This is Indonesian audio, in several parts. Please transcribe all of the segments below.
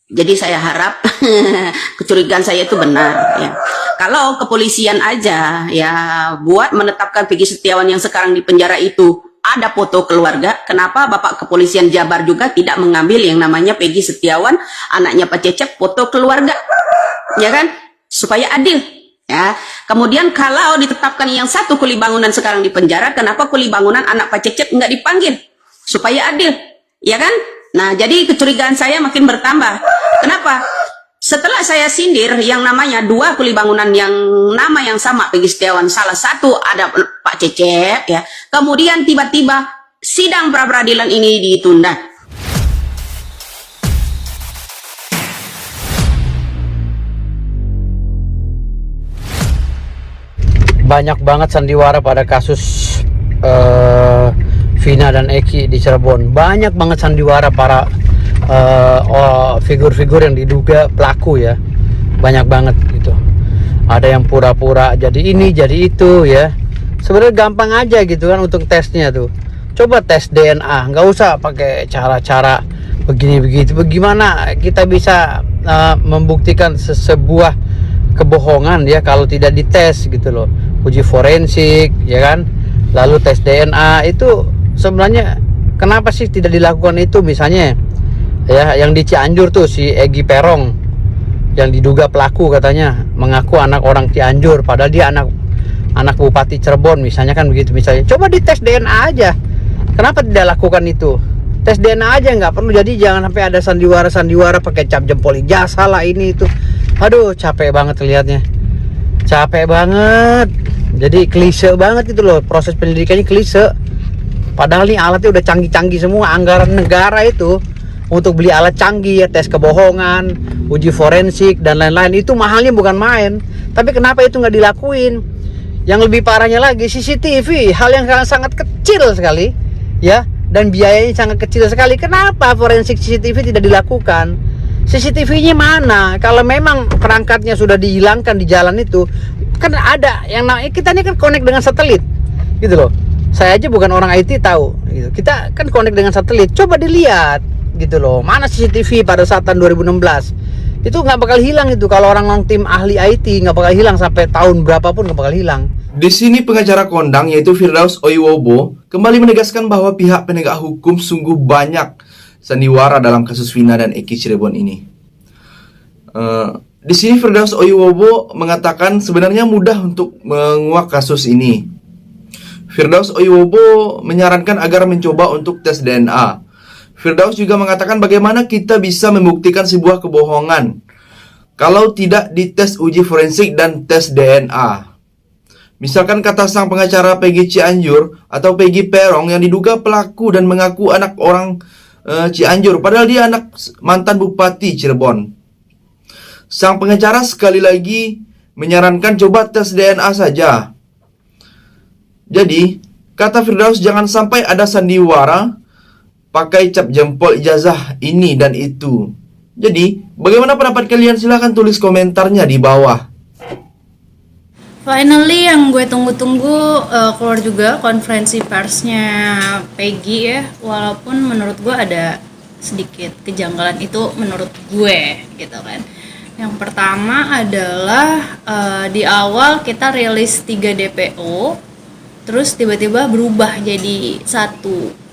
Jadi saya harap kecurigaan saya itu benar ya. Kalau kepolisian aja ya buat menetapkan Peggy Setiawan yang sekarang di penjara itu ada foto keluarga, kenapa Bapak Kepolisian Jabar juga tidak mengambil yang namanya Peggy Setiawan, anaknya Pak Cecep, foto keluarga, ya kan? Supaya adil, ya. Kemudian kalau ditetapkan yang satu Kuli Bangunan sekarang di penjara, kenapa Kuli Bangunan anak Pak Cecep nggak dipanggil? Supaya adil, ya kan? Nah, jadi kecurigaan saya makin bertambah. Kenapa? Setelah saya sindir yang namanya dua Kuli Bangunan yang nama yang sama Peggy Setiawan, salah satu ada Pak Cecep ya. Kemudian tiba-tiba sidang pra peradilan ini ditunda. Banyak banget sandiwara pada kasus Vina dan Eki di Cirebon. Banyak banget sandiwara para figur-figur yang diduga pelaku ya. Banyak banget gitu. Ada yang pura-pura jadi ini jadi itu ya. Sebenarnya gampang aja gitu kan untuk tesnya tuh. Coba tes DNA, nggak usah pakai cara-cara begini begitu. Bagaimana kita bisa membuktikan sebuah kebohongan ya kalau tidak dites gitu loh. Uji forensik ya kan, lalu tes DNA itu sebenarnya kenapa sih tidak dilakukan itu? Misalnya ya yang di Cianjur tuh si Egy Perong yang diduga pelaku katanya mengaku anak orang Cianjur padahal dia anak Bupati Cirebon misalnya kan begitu. Misalnya coba dites DNA aja, kenapa tidak lakukan itu? Tes DNA aja nggak perlu, jadi jangan sampai ada sandiwara pakai cap jempol ijazah lah ini itu. Aduh capek banget lihatnya, capek banget. Jadi klise banget itu loh, proses penyelidikannya klise. Padahal nih alatnya udah canggih-canggih semua, anggaran negara itu untuk beli alat canggih ya, tes kebohongan, uji forensik dan lain-lain itu mahalnya bukan main. Tapi kenapa itu nggak dilakuin? Yang lebih parahnya lagi CCTV, hal yang sangat kecil sekali ya, dan biayanya sangat kecil sekali. Kenapa forensik CCTV tidak dilakukan? CCTV-nya mana? Kalau memang perangkatnya sudah dihilangkan di jalan itu, kan ada yang namanya kita ini kan connect dengan satelit, gitu loh. Saya aja bukan orang IT tahu, gitu. Kita kan connect dengan satelit. Coba dilihat, gitu loh. Mana CCTV pada saat tahun 2016? Itu nggak bakal hilang itu. Kalau orang tim ahli IT nggak bakal hilang sampai tahun berapapun nggak bakal hilang. Di sini pengacara kondang yaitu Firdaus Oiwobo kembali menegaskan bahwa pihak penegak hukum sungguh banyak sandiwara dalam kasus Vina dan Eki Cirebon ini. Di sini Firdaus Oiwobo mengatakan sebenarnya mudah untuk menguak kasus ini. Firdaus Oiwobo menyarankan agar mencoba untuk tes DNA. Firdaus juga mengatakan bagaimana kita bisa membuktikan sebuah kebohongan kalau tidak dites uji forensik dan tes DNA. Misalkan kata sang pengacara Peggy Cianjur atau Peggy Perong yang diduga pelaku dan mengaku anak orang Cianjur, padahal dia anak mantan Bupati Cirebon. Sang pengacara sekali lagi menyarankan coba tes DNA saja. Jadi, kata Firdaus jangan sampai ada sandiwara pakai cap jempol ijazah ini dan itu. Jadi, bagaimana pendapat kalian? Silahkan tulis komentarnya di bawah. Finally yang gue tunggu-tunggu keluar juga konferensi persnya Peggy ya, walaupun menurut gue ada sedikit kejanggalan itu menurut gue gitu kan. Yang pertama adalah di awal kita rilis 3 DPO, terus tiba-tiba berubah jadi 1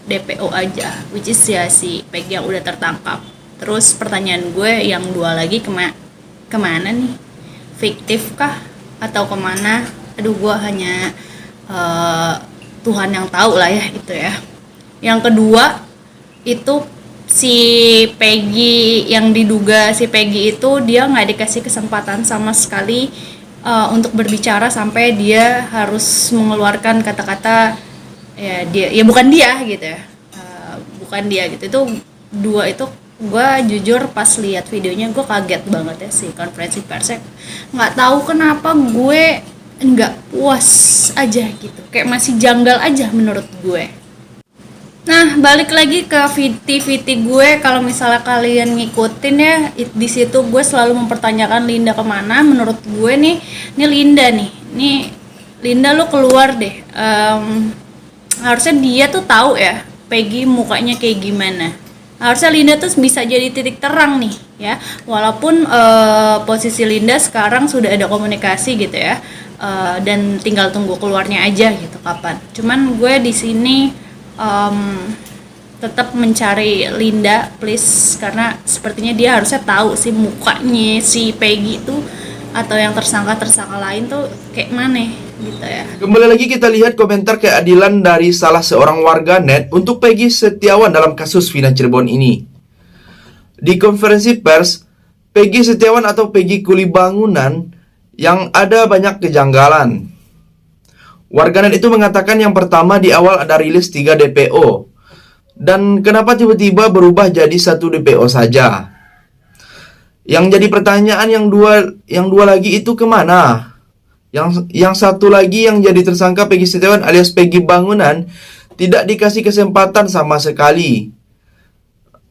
DPO aja, which is ya si Peggy yang udah tertangkap. Terus pertanyaan gue yang 2 lagi kemana nih? Fiktif kah? Atau kemana? Aduh, gue hanya Tuhan yang tahu lah ya itu ya. Yang kedua itu si Peggy yang diduga si Peggy itu dia nggak dikasih kesempatan sama sekali untuk berbicara sampai dia harus mengeluarkan kata-kata ya dia ya bukan dia gitu ya, bukan dia gitu. Itu 2 itu gue jujur pas lihat videonya gue kaget banget ya si konferensi persnya. Nggak tahu kenapa gue nggak puas aja gitu, kayak masih janggal aja menurut gue. Nah balik lagi ke VT gue, kalau misalnya kalian ngikutin ya di situ gue selalu mempertanyakan Linda kemana. Menurut gue nih Linda lo keluar deh. Harusnya dia tuh tahu ya Peggy mukanya kayak gimana. Harusnya Linda tuh bisa jadi titik terang nih ya, walaupun posisi Linda sekarang sudah ada komunikasi gitu ya, dan tinggal tunggu keluarnya aja gitu kapan. Cuman gue di sini tetap mencari Linda please, karena sepertinya dia harusnya tahu sih mukanya si Peggy itu atau yang tersangka lain tuh kayak mana gitu ya. Kembali lagi kita lihat komentar keadilan dari salah seorang warganet untuk Peggy Setiawan dalam kasus Vina Cirebon ini. Di konferensi pers, Peggy Setiawan atau Peggy Kuli Bangunan yang ada banyak kejanggalan. Warganet itu mengatakan yang pertama di awal ada rilis 3 DPO. Dan kenapa tiba-tiba berubah jadi 1 DPO saja? Yang jadi pertanyaan yang dua lagi itu kemana? Yang satu lagi yang jadi tersangka Peggy Setiawan alias Peggy Bangunan tidak dikasih kesempatan sama sekali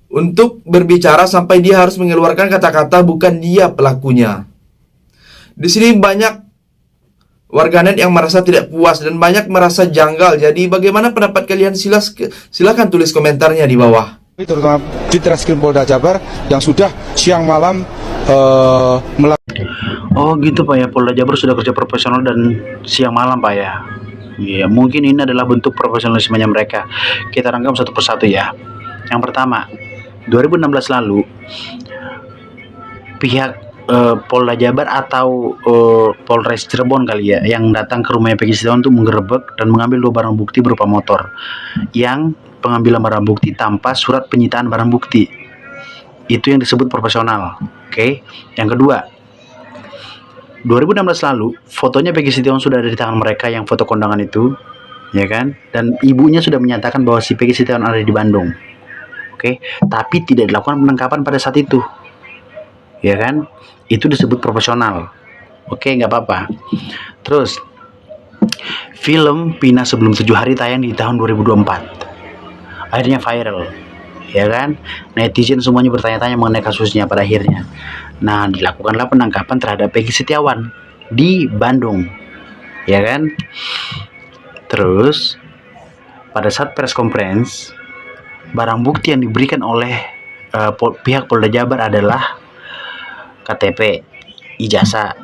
untuk berbicara sampai dia harus mengeluarkan kata-kata bukan dia pelakunya. Di sini banyak warganet yang merasa tidak puas dan banyak merasa janggal. Jadi bagaimana pendapat kalian? Silakan tulis komentarnya di bawah. Terutama di Treskrim Polda Jabar yang sudah siang malam melakukan. Oh gitu Pak ya, Polda Jabar sudah kerja profesional dan siang malam Pak ya. Iya, mungkin ini adalah bentuk profesionalismenya mereka. Kita rangkum satu persatu ya. Yang pertama, 2016 lalu pihak Polda Jabar atau Polres Cirebon kali ya, yang datang ke rumahnya Peggy Setiawan untuk menggerebek dan mengambil 2 barang bukti berupa motor. Yang pengambilan barang bukti tanpa surat penyitaan barang bukti. Itu yang disebut profesional. Oke. Yang kedua, 2016 lalu fotonya Peggy Setiawan sudah ada di tangan mereka yang foto kondangan itu, ya kan? Dan ibunya sudah menyatakan bahwa si Peggy Setiawan ada di Bandung. Oke, tapi tidak dilakukan penangkapan pada saat itu. Ya kan? Itu disebut profesional. Oke, nggak apa-apa. Terus film Vina Sebelum 7 Hari tayang di tahun 2024. Akhirnya viral. Ya kan? Netizen semuanya bertanya-tanya mengenai kasusnya pada akhirnya. Nah, dilakukanlah penangkapan terhadap Peggy Setiawan di Bandung. Ya kan? Terus pada saat press conference, barang bukti yang diberikan oleh pihak Polda Jabar adalah KTP, ijazah,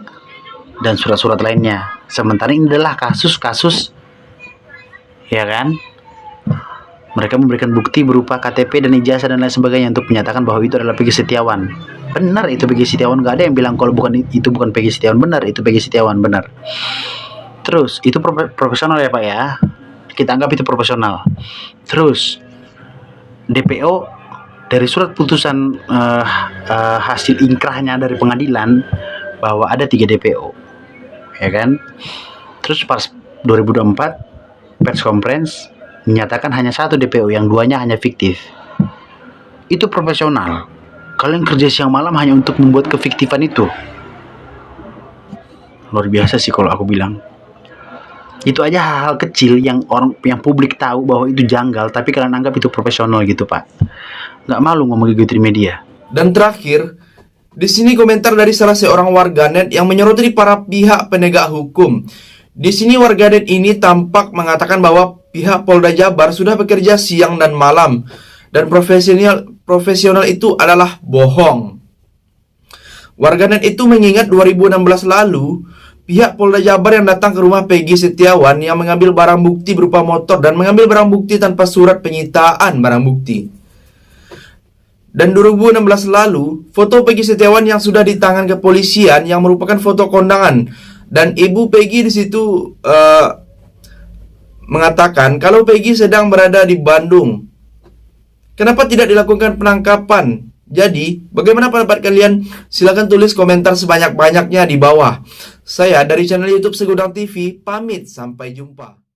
dan surat-surat lainnya. Sementara ini adalah kasus-kasus, ya kan? Mereka memberikan bukti berupa KTP dan ijazah dan lain sebagainya untuk menyatakan bahwa itu adalah Peggy Setiawan. Benar itu Peggy Setiawan, nggak ada yang bilang kalau itu bukan Peggy Setiawan. Benar itu Peggy Setiawan, benar. Terus itu profesional ya Pak ya. Kita anggap itu profesional. Terus DPO dari surat putusan hasil ingkrahnya dari pengadilan bahwa ada 3 DPO, ya kan? Terus pas 2024 press conference menyatakan hanya 1 DPO, yang 2-nya hanya fiktif. Itu profesional. Kalian kerja siang malam hanya untuk membuat kefiktifan itu. Luar biasa sih kalau aku bilang. Itu aja hal-hal kecil yang publik tahu bahwa itu janggal, tapi kalian anggap itu profesional gitu Pak. Nggak malu ngomong gitu di media. Dan terakhir, di sini komentar dari salah seorang warganet yang menyoroti para pihak penegak hukum. Di sini warganet ini tampak mengatakan bahwa pihak Polda Jabar sudah bekerja siang dan malam dan profesional itu adalah bohong. Warganet itu mengingat 2016 lalu pihak Polda Jabar yang datang ke rumah Peggy Setiawan yang mengambil barang bukti berupa motor dan mengambil barang bukti tanpa surat penyitaan barang bukti. Dan 2016 lalu, foto Peggy Setiawan yang sudah di tangan kepolisian yang merupakan foto kondangan. Dan ibu Peggy di situ mengatakan kalau Peggy sedang berada di Bandung. Kenapa tidak dilakukan penangkapan? Jadi, bagaimana pendapat kalian? Silahkan tulis komentar sebanyak-banyaknya di bawah. Saya dari channel YouTube Segudang TV, pamit, sampai jumpa.